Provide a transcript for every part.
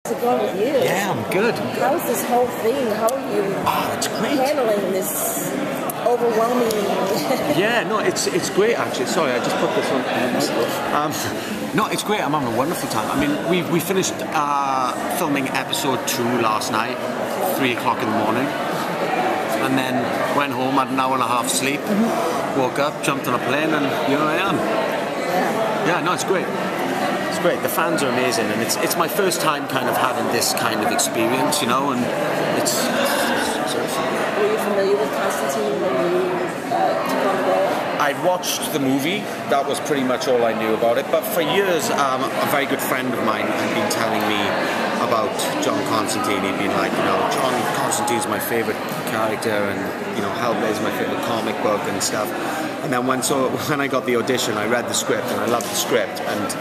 How's it going with you? Yeah, I'm good. How's this whole thing? How are you it's great. handling this overwhelming? Yeah, no, it's great actually. Sorry, I just put this on. No, it's great. I'm having a wonderful time. I mean, we finished filming episode 2 last night, 3 o'clock in the morning, and then went home, had an hour and a half sleep, woke up, jumped on a plane, and here I am. Yeah, no, it's great. It's great. The fans are amazing, and it's my first time kind of having this kind of experience, you know, and it's awesome. Were you familiar with Constantine when you took on the role? I'd watched the movie. That was pretty much all I knew about it. But for years, a very good friend of mine had been telling me about John Constantine. He'd been like, you know, John Constantine's my favourite character, and you know, Hellblaire's my favourite comic book and stuff. And then when I got the audition, I read the script and I loved the script. And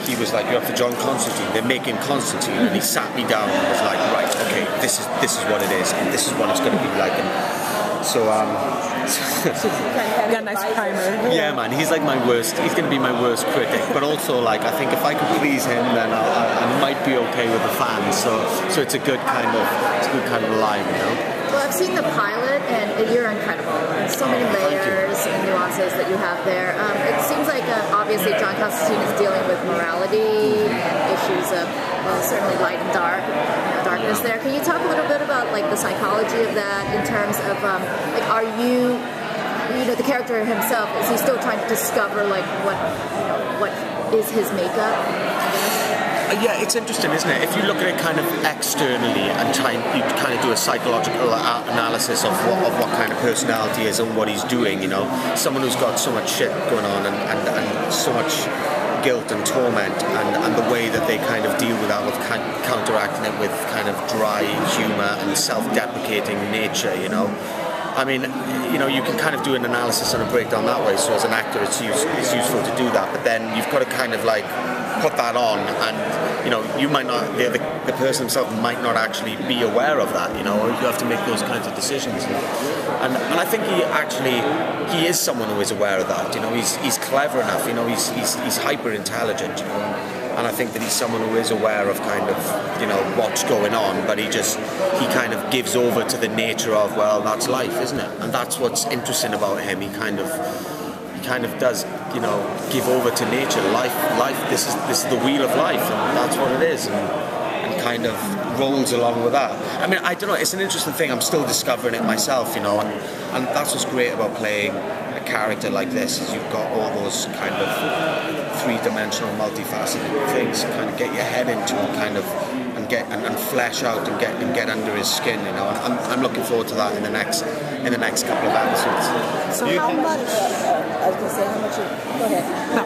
he was like, "You're up for John Constantine. They're making Constantine." And he sat me down and was like, "Right, okay, this is what it is, and this is what it's going to be like." And so, got a nice primer. yeah, man, he's like my worst. He's going to be my worst critic. But also, like, I think if I can please him, then I might be okay with the fans. So it's a good kind of line, you know. Well, I've seen the pilot, and you're incredible. There's so many layers and nuances that you have there. It seems like, obviously, John Constantine is dealing with morality and issues of, well, certainly light and darkness there. Can you talk a little bit about, like, the psychology of that in terms of, like, are you know, the character himself, is he still trying to discover, like, what is his makeup? Yeah, it's interesting, isn't it? If you look at it kind of externally and you kind of do a psychological analysis of what kind of personality is and what he's doing, you know, someone who's got so much shit going on and so much guilt and torment, and the way that they kind of deal with that, with counteracting it with kind of dry humor and self-deprecating nature, you know. I mean, you know, you can kind of do an analysis and a breakdown that way, so as an actor it's useful to do that, but then you've got to kind of like put that on, and you know, you might not, the person himself might not actually be aware of that, you know, or you have to make those kinds of decisions. And I think he is someone who is aware of that, you know. He's clever enough, you know, he's hyper intelligent, you know. And I think that he's someone who is aware of kind of, you know, what's going on, but he kind of gives over to the nature of, well, that's life, isn't it? And that's what's interesting about him. He kind of does, you know, give over to nature. Life. This is the wheel of life, and that's what it is, and kind of rolls along with that. I mean, I don't know. It's an interesting thing. I'm still discovering it myself, you know, and that's what's great about playing a character like this, is you've got all those kind of three-dimensional, multifaceted things to kind of get your head into, and flesh out and get under his skin, you know. I'm looking forward to that in the next couple of episodes. So how much? I was going to say how much. Go ahead. No.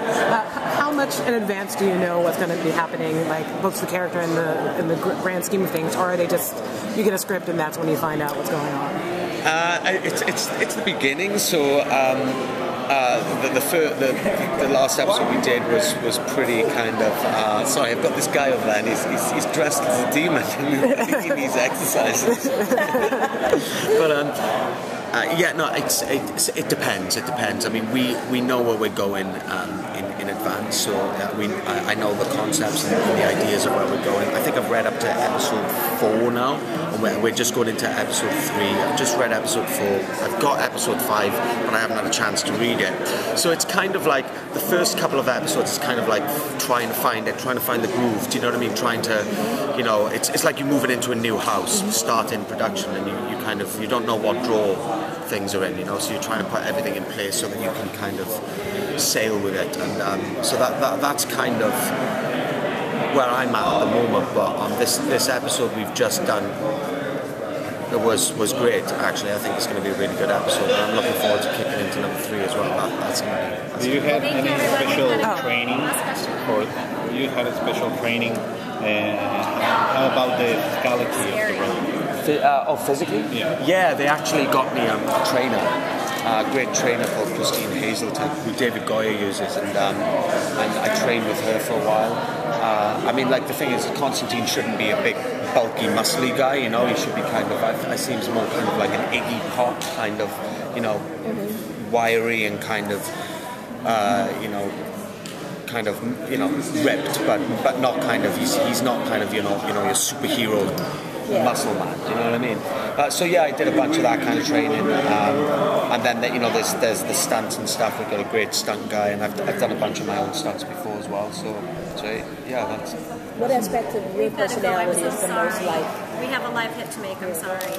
How much in advance do you know what's going to be happening, like both the character in the grand scheme of things, or are they just you get a script and that's when you find out what's going on? It's the beginning, so. The last episode we did was pretty kind of sorry, I've got this guy over there and he's dressed as a demon and he needs exercises. But yeah, no, it depends. I mean, we know where we're going in advance, so I know the concepts and the ideas of where we're going. I think I've read up to episode 4 now, and we're just going into episode 3. I've just read episode 4. I've got episode 5, but I haven't had a chance to read it. So it's kind of like the first couple of episodes is kind of like trying to find the groove. Do you know what I mean? Trying to, you know, it's like you're moving into a new house, start in production, and you don't know what drawer things are in, you know, so you're trying to put everything in place so that you can kind of sail with it, and so that's kind of where I'm at the moment. But on this episode we've just done, it was great actually. I think it's going to be a really good episode, and I'm looking forward to kicking into number 3 as well. Do you have any special training, or you had a special training? How about the physicality of the role? Physically? Yeah. Yeah, they actually got me a trainer, a great trainer called Christine Hazelton, who David Goyer uses, and I trained with her for a while. I mean, like, the thing is, Constantine shouldn't be a big, bulky, muscly guy, you know. He should be kind of, I see him more kind of like an Iggy Pop kind of, you know, wiry and kind of, you know, kind of ripped, but not kind of he's not kind of your superhero muscle man. Do you know what I mean? So yeah, I did a bunch of that kind of training, and then there's the stunts and stuff. We've got a great stunt guy, and I've done a bunch of my own stunts before as well. So yeah, that's. What aspect of your personality is the most like? We have a live hit to make. I'm sorry.